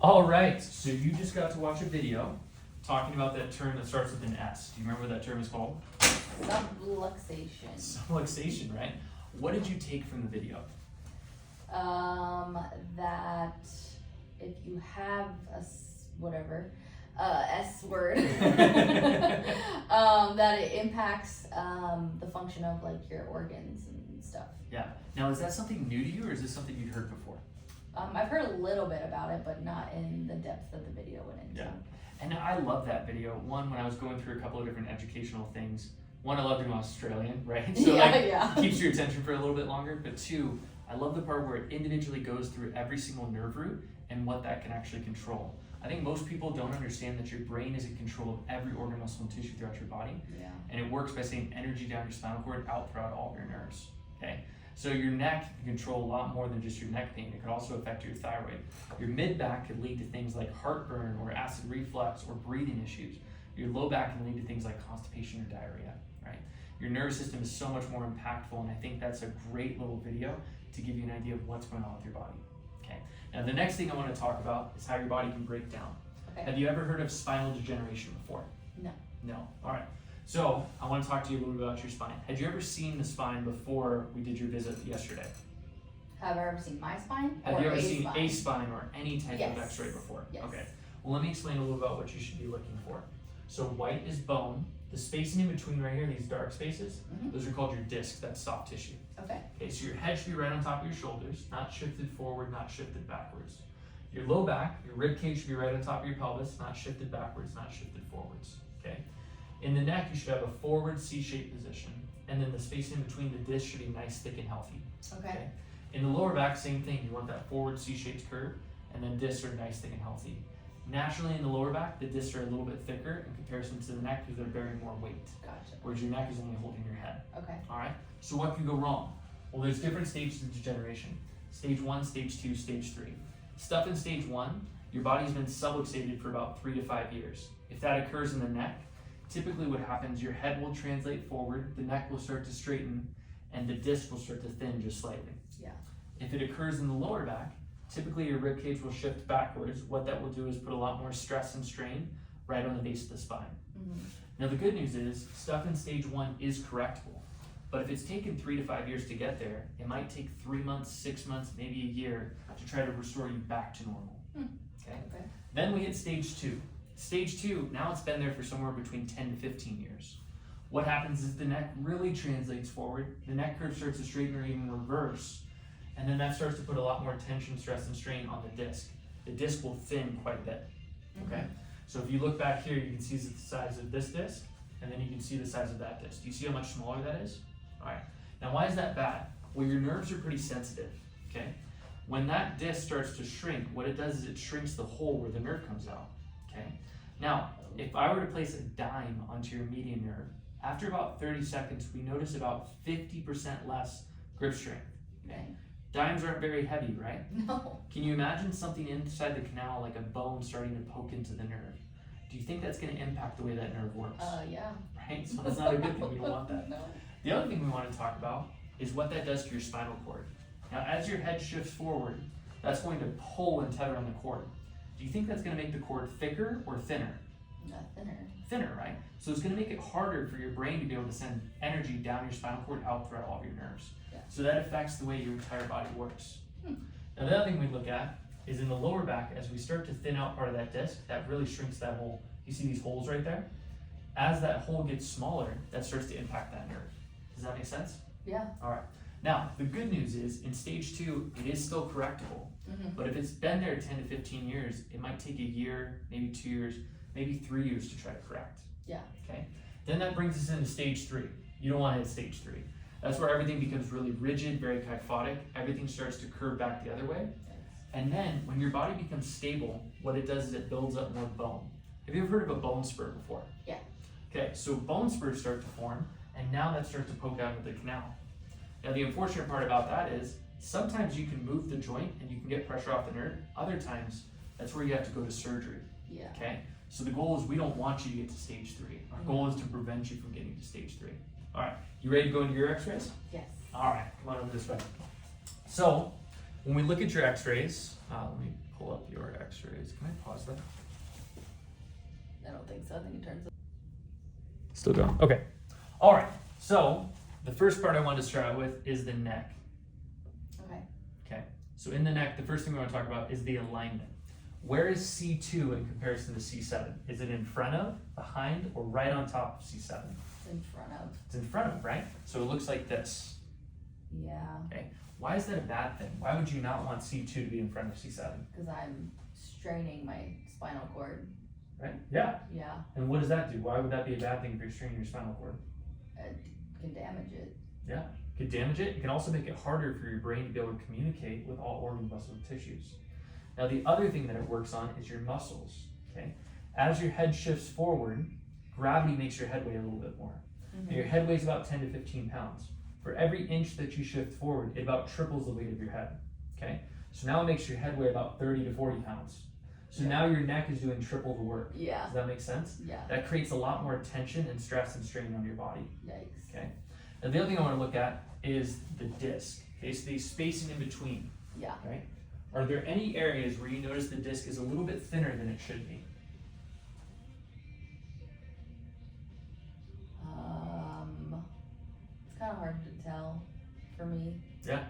All right, so you just got to watch a video talking about that term that starts with an S. Do you remember what that term is called? Subluxation. Subluxation, right? What did you take from the video? That if you have S word, that it impacts the function of like your organs and stuff. Yeah. Now, is that something new to you, or is this something you'd heard before? I've heard a little bit about it, but not in the depth that the video went into. Yeah. And I love that video. One, when I was going through a couple of different educational things. One, I love being Australian, right? So yeah. It keeps your attention for a little bit longer. But two, I love the part where it individually goes through every single nerve root and what that can actually control. I think most people don't understand that your brain is in control of every organ, muscle, and tissue throughout your body. Yeah. And it works by sending energy down your spinal cord out throughout all of your nerves. Okay? So your neck can control a lot more than just your neck pain. It could also affect your thyroid. Your mid-back could lead to things like heartburn or acid reflux or breathing issues. Your low back can lead to things like constipation or diarrhea, right? Your nervous system is so much more impactful, and I think that's a great little video to give you an idea of what's going on with your body. Okay. Now the next thing I want to talk about is how your body can break down. Okay. Have you ever heard of spinal degeneration before? No. No. All right. So I want to talk to you a little bit about your spine. Had you ever seen the spine before we did your visit yesterday? Have I ever seen my spine? Have or you ever a seen spine? a spine or any type Yes. of x-ray before? Yes. Okay. Well, let me explain a little about what you should be looking for. So white is bone. The spacing in between right here, these dark spaces, those are called your discs, that's soft tissue. Okay. Okay, so your head should be right on top of your shoulders, not shifted forward, not shifted backwards. Your low back, your rib cage should be right on top of your pelvis, not shifted backwards, not shifted forwards. Okay. In the neck, you should have a forward C-shaped position, and then the space in between the discs should be nice, thick, and healthy. Okay. In the lower back, same thing. You want that forward C-shaped curve, and then discs are nice, thick, and healthy. Naturally, in the lower back, the discs are a little bit thicker in comparison to the neck because they're bearing more weight, Gotcha. whereas your neck is only holding your head. Okay. All right. So what can go wrong? Well, there's different stages of degeneration: stage 1, stage 2, stage 3. Stuff in stage 1, your body's been subluxated for about 3 to 5 years. If that occurs in the neck, typically what happens, your head will translate forward, the neck will start to straighten, and the disc will start to thin just slightly. Yeah. If it occurs in the lower back, typically your rib cage will shift backwards. What that will do is put a lot more stress and strain right on the base of the spine. Now the good news is, stuff in stage 1 is correctable. But if it's taken 3 to 5 years to get there, it might take 3 months, 6 months, maybe a year to try to restore you back to normal. Okay? Then we hit stage 2. Stage 2, now it's been there for somewhere between 10 to 15 years. What happens is the neck really translates forward, the neck curve starts to straighten or even reverse, and then that starts to put a lot more tension, stress, and strain on the disc. The disc will thin quite a bit, okay? So if you look back here, you can see the size of this disc, and then you can see the size of that disc. Do you see how much smaller that is? All right, now why is that bad? Well, your nerves are pretty sensitive, okay? When that disc starts to shrink, what it does is it shrinks the hole where the nerve comes out, okay? Now, if I were to place a dime onto your median nerve, after about 30 seconds, we notice about 50% less grip strength, okay? Dimes aren't very heavy, right? No. Can you imagine something inside the canal, like a bone starting to poke into the nerve? Do you think that's going to impact the way that nerve works? Yeah. Right? So that's not a good thing. We don't want that. No. The other thing we want to talk about is what that does to your spinal cord. Now, as your head shifts forward, that's going to pull and tether on the cord. Do you think that's going to make the cord thicker or thinner? Thinner. Thinner, right? So it's going to make it harder for your brain to be able to send energy down your spinal cord out throughout all of your nerves. Yeah. So that affects the way your entire body works. Now the other thing we look at is in the lower back, as we start to thin out part of that disc, that really shrinks that hole. You see these holes right there? As that hole gets smaller, that starts to impact that nerve. Does that make sense? Yeah. All right. Now, the good news is in stage 2, it is still correctable. But if it's been there 10 to 15 years, it might take a year, maybe 2 years, maybe 3 years to try to correct. Yeah. Okay. Then that brings us into stage 3. You don't want to hit stage 3. That's where everything becomes really rigid, very kyphotic. Everything starts to curve back the other way. And then when your body becomes stable, what it does is it builds up more bone. Have you ever heard of a bone spur before? Yeah. Okay, so bone spurs start to form, and now that starts to poke out of the canal. Now the unfortunate part about that is sometimes you can move the joint and you can get pressure off the nerve. Other times, that's where you have to go to surgery. Yeah. Okay? So the goal is we don't want you to get to stage 3. Our goal is to prevent you from getting to stage 3. All right, you ready to go into your x-rays? Yes. All right, come on over this way. So when we look at your x-rays, let me pull up your x-rays. Can I pause that? I don't think so. I think it turns. Still going. Okay. All right. So the first part I wanted to start out with is the neck. Okay. Okay. So in the neck, the first thing we want to talk about is the alignment. Where is C2 in comparison to C7? Is it in front of, behind, or right on top of C7? It's in front of. It's in front of, right? So it looks like this. Yeah. Okay. Why is that a bad thing? Why would you not want C2 to be in front of C7? Because I'm straining my spinal cord. Right? Yeah. Yeah. And what does that do? Why would that be a bad thing if you're straining your spinal cord? It can damage it. Yeah. It could damage it. It can also make it harder for your brain to be able to communicate with all organ, muscle, and tissues. Now, the other thing that it works on is your muscles. Okay. As your head shifts forward, gravity makes your head weigh a little bit more. Mm-hmm. Now, your head weighs about 10 to 15 pounds. For every inch that you shift forward, it about triples the weight of your head. Okay. So now it makes your head weigh about 30 to 40 pounds. So now your neck is doing triple the work. Yeah. Does that make sense? Yeah. That creates a lot more tension and stress and strain on your body. Yikes. Okay. Now the other thing I want to look at is the disc. Okay, so the spacing in between. Yeah. Right? Are there any areas where you notice the disc is a little bit thinner than it should be? It's kind of hard to tell for me. Yeah.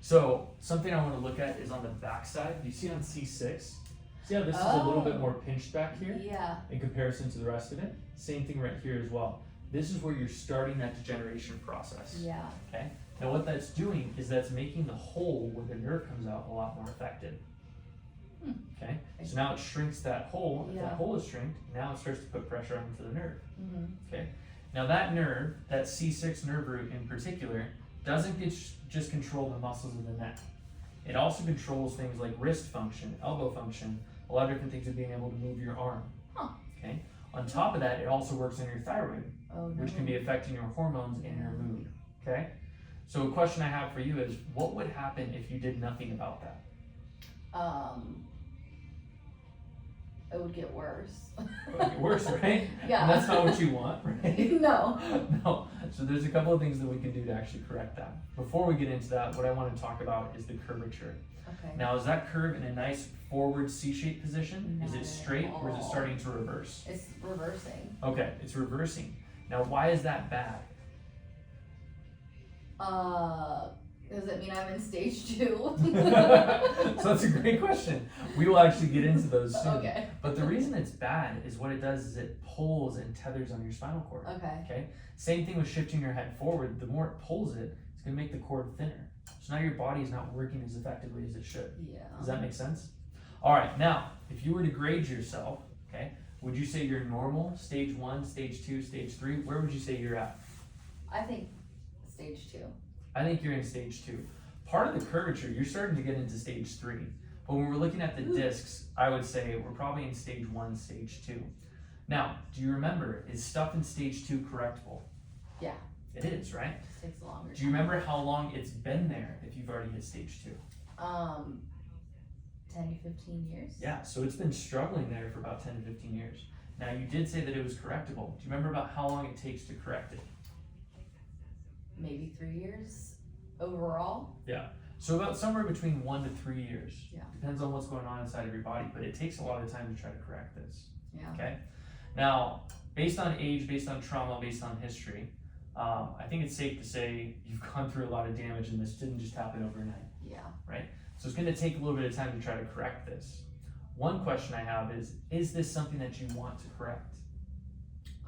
So something I want to look at is on the back side. You see on C6? See how this is a little bit more pinched back here? Yeah. In comparison to the rest of it? Same thing right here as well. This is where you're starting that degeneration process. Yeah. Okay? Now what that's doing is that's making the hole where the nerve comes out a lot more affected. Okay? So now it shrinks that hole. If that hole is shrinked, now it starts to put pressure onto the nerve. Okay? Now that nerve, that C6 nerve root in particular, doesn't just control the muscles of the neck. It also controls things like wrist function, elbow function, a lot of different things of being able to move your arm. Okay? On top of that, it also works on your thyroid, which can be affecting your hormones and your mood. Okay? So a question I have for you is, what would happen if you did nothing about that? It would get worse. It would get worse, right? Yeah. And that's not what you want, right? No. No. So there's a couple of things that we can do to actually correct that. Before we get into that, what I want to talk about is the curvature. Okay. Now, is that curve in a nice forward C-shaped position? Not Is it at straight or is it all. starting to reverse? It's reversing. Okay, it's reversing. Now, why is that bad? Does it mean I'm in stage 2? So that's a great question. We will actually get into those soon. Okay. But the reason it's bad is what it does is it pulls and tethers on your spinal cord. Okay. Okay? Same thing with shifting your head forward. The more it pulls it, it's going to make the cord thinner. So now your body is not working as effectively as it should. Yeah. Does that make sense? All right, now, if you were to grade yourself, okay, would you say you're normal, stage 1, stage 2, stage 3? Where would you say you're at? I think stage 2. I think you're in stage 2. Part of the curvature, you're starting to get into stage 3. But when we're looking at the discs, I would say we're probably in stage 1, stage 2. Now, do you remember, is stuff in stage 2 correctable? Yeah. It is, right? It takes longer. Do you remember how long it's been there if you've already hit stage 2? 10 to 15 years? Yeah, so it's been struggling there for about 10 to 15 years. Now, you did say that it was correctable. Do you remember about how long it takes to correct it? Maybe 3 years overall? Yeah. So about somewhere between 1 to 3 years. Yeah. Depends on what's going on inside of your body, but it takes a lot of time to try to correct this. Yeah. Okay? Now, based on age, based on trauma, based on history, I think it's safe to say you've gone through a lot of damage and this didn't just happen overnight. Yeah. Right? So it's going to take a little bit of time to try to correct this. One question I have is this something that you want to correct?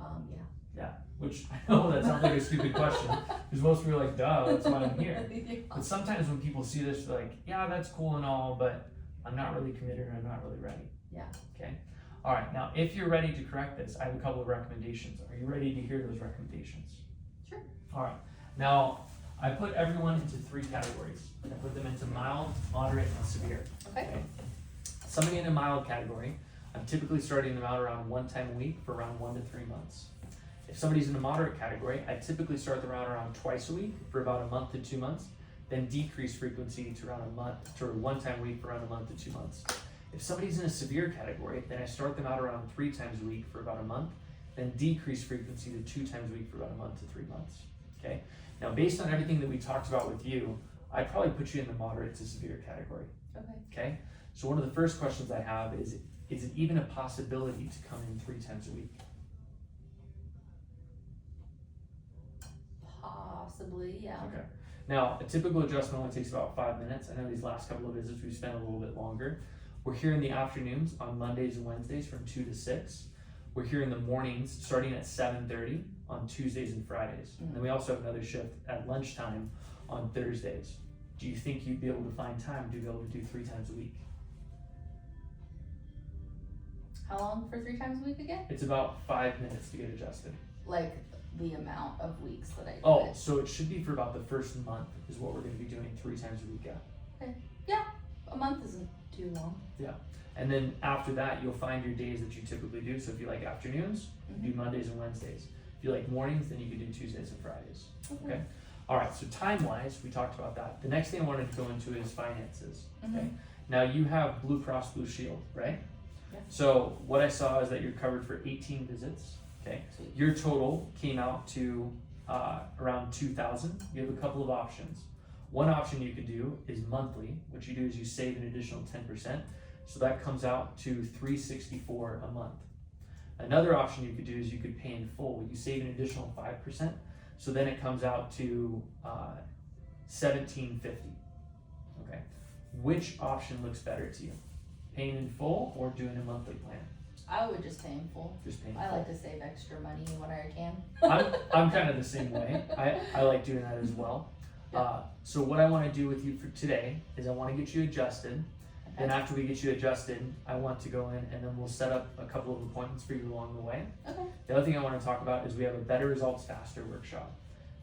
Yeah. Yeah, which I know that sounds like a stupid question, because most people are like, duh, that's why I'm here. Yeah. But sometimes when people see this, they're like, yeah, that's cool and all, but I'm not really committed or I'm not really ready. Yeah. Okay? All right, now if you're ready to correct this, I have a couple of recommendations. Are you ready to hear those recommendations? Sure. All right, now I put everyone into 3 categories. I put them into mild, moderate, and severe. Okay. Somebody in a mild category, I'm typically starting them out around 1 time a week for around 1 to 3 months. If somebody's in a moderate category, I typically start them out around twice a week for about a month to 2 months, then decrease frequency to around a month to 1 time a week for around a month to 2 months. If somebody's in a severe category, then I start them out around 3 times a week for about a month, then decrease frequency to 2 times a week for about a month to 3 months. Okay? Now, based on everything that we talked about with you, I'd probably put you in the moderate to severe category. Okay. Okay? So one of the first questions I have is it even a possibility to come in 3 times a week? Possibly, yeah. Okay. Now, a typical adjustment only takes about 5 minutes. I know these last couple of visits we've spent a little bit longer. We're here in the afternoons on Mondays and Wednesdays from 2 to 6. We're here in the mornings starting at 7:30 on Tuesdays and Fridays. And then we also have another shift at lunchtime on Thursdays. Do you think you'd be able to find time to be able to do 3 times a week? How long for 3 times a week again? It's about 5 minutes to get adjusted. Like the amount of weeks that I do Oh, it. so it should be for about the first month is what we're going to be doing 3 times a week at. Yeah, a month isn't too long. And then after that, you'll find your days that you typically do. So if you like afternoons, do Mondays and Wednesdays. If you like mornings, then you can do Tuesdays and Fridays. Okay. All right. So time-wise, we talked about that. The next thing I wanted to go into is finances. Okay. Now you have Blue Cross Blue Shield, right? Yeah. So what I saw is that you're covered for 18 visits. Okay. Sweet. Your total came out to around $2,000. You have a couple of options. One option you could do is monthly. What you do is you save an additional 10%. So that comes out to $364 a month. Another option you could do is you could pay in full. You save an additional 5%. So then it comes out to $1,750. Okay. Which option looks better to you? Paying in full or doing a monthly plan? I would just pay in full. Just paying in I full. like to save extra money when I can. I'm kind of the same way. I like doing that as well. So what I want to do with you for today is I want to get you adjusted. Then after we get you adjusted, I want to go in and then we'll set up a couple of appointments for you along the way. Okay. The other thing I want to talk about is we have a Better Results Faster workshop.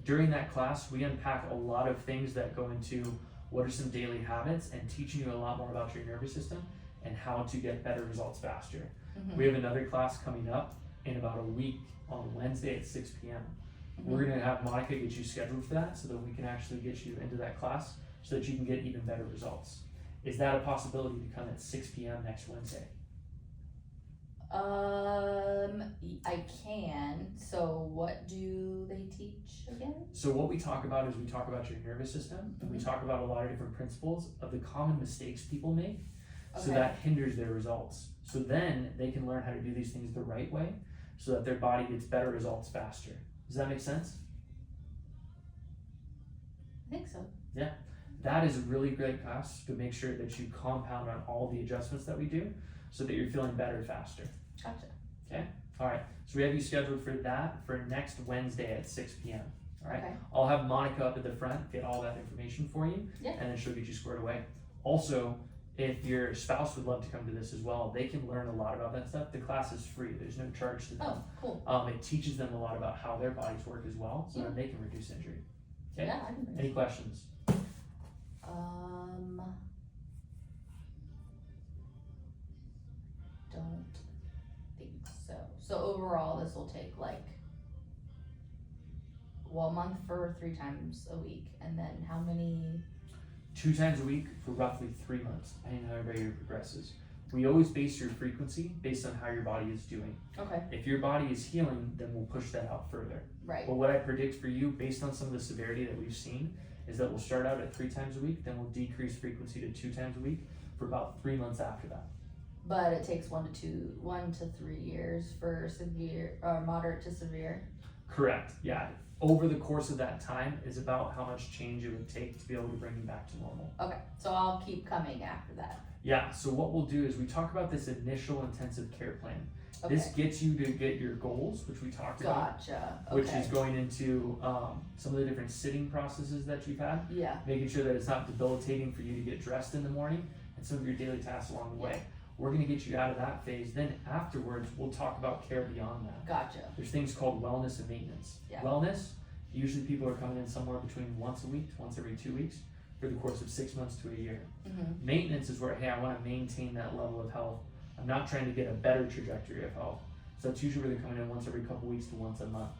During that class, we unpack a lot of things that go into what are some daily habits and teaching you a lot more about your nervous system and how to get better results faster. We have another class coming up in about a week on Wednesday at 6 p.m. We're going to have Monica get you scheduled for that so that we can actually get you into that class so that you can get even better results. Is that a possibility to come at 6 p.m. next Wednesday? I can. So what do they teach again? So what we talk about is we talk about your nervous system and we talk about a lot of different principles of the common mistakes people make. So that hinders their results. So then they can learn how to do these things the right way so that their body gets better results faster. Does that make sense? I think so. Yeah. That is a really great class to make sure that you compound on all the adjustments that we do so that you're feeling better faster. Gotcha. Okay? All right. So we have you scheduled for that for next Wednesday at 6 p.m. All right? Okay. I'll have Monica up at the front get all that information for you. Yeah. And then she'll get you squared away. Also, if your spouse would love to come to this as well, they can learn a lot about that stuff. The class is free. There's no charge to them. Oh, cool. It teaches them a lot about how their bodies work as well, so that they can reduce injury. Okay? Yeah, I can bring Any questions? Don't think so. So overall, this will take like, well, a month for 3 times a week, and then how many? 2 times a week for roughly 3 months, depending on how everybody progresses. We always base your frequency based on how your body is doing. Okay. If your body is healing, then we'll push that out further. Right. But what I predict for you, based on some of the severity that we've seen, is that we'll start out at 3 times a week, then we'll decrease frequency to 2 times a week for about 3 months after that. But it takes 1 to 3 years for severe or moderate to severe. Correct. Yeah. Over the course of that time is about how much change it would take to be able to bring you back to normal. Okay. So I'll keep coming after that. Yeah. So what we'll do is we talk about this initial intensive care plan. Okay. This gets you to get your goals, which we talked about. Gotcha. Okay. Which is going into some of the different sitting processes that you've had, Yeah. making sure that it's not debilitating for you to get dressed in the morning, and some of your daily tasks along the way. We're going to get you out of that phase. Then afterwards, we'll talk about care beyond that. Gotcha. There's things called wellness and maintenance. Yeah. Wellness, usually people are coming in somewhere between once a week to once every 2 weeks for the course of 6 months to a year. Maintenance is where, hey, I want to maintain that level of health. I'm not trying to get a better trajectory of health. So that's usually where they're coming in once every couple weeks to once a month.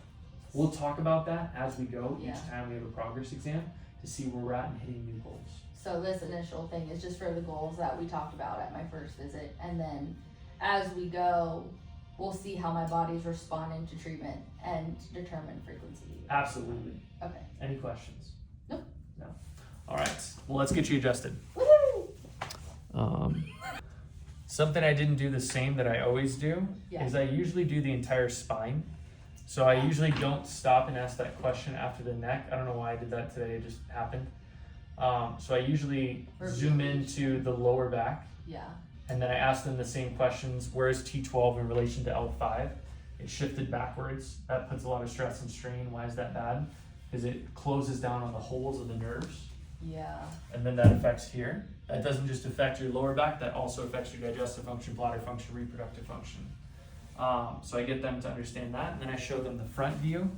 We'll talk about that as we go each time we have a progress exam to see where we're at and hitting new goals. So this initial thing is just for the goals that we talked about at my first visit, and then as we go, we'll see how my body's responding to treatment and determine frequency. Absolutely. Okay. Any questions? Nope. No. All right. Well, let's get you adjusted. Woohoo! Something I didn't do the same that I always do Yeah. is I usually do the entire spine. So I usually don't stop and ask that question after the neck. I don't know why I did that today, it just happened. So I usually zoom into the lower back. Yeah. And then I ask them the same questions. Where is T12 in relation to L5? It shifted backwards. That puts a lot of stress and strain. Why is that bad? Because it closes down on the holes of the nerves. Yeah. And then that affects here. That doesn't just affect your lower back, that also affects your digestive function, bladder function, reproductive function. So I get them to understand that, and then I show them the front view.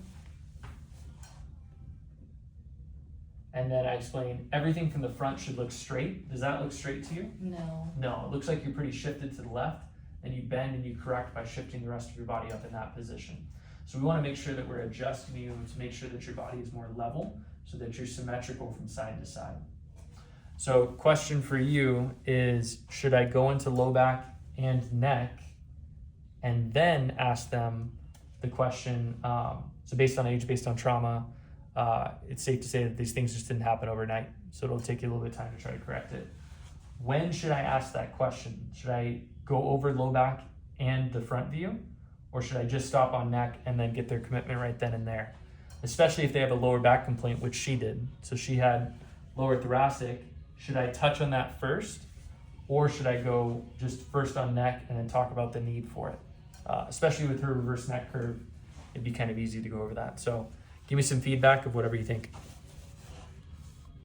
And then I explain everything from the front should look straight. Does that look straight to you? No. No, it looks like you're pretty shifted to the left, and you bend and you correct by shifting the rest of your body up in that position. So we want to make sure that we're adjusting you to make sure that your body is more level so that you're symmetrical from side to side. So question for you is, should I go into low back and neck and then ask them the question, so based on age, based on trauma, it's safe to say that these things just didn't happen overnight, so it'll take you a little bit of time to try to correct it. When should I ask that question? Should I go over low back and the front view? Or should I just stop on neck and then get their commitment right then and there? Especially if they have a lower back complaint, which she did. So she had lower thoracic. Should I touch on that first? Or should I go just first on neck and then talk about the need for it? Especially with her reverse neck curve, it'd be kind of easy to go over that. So give me some feedback of whatever you think.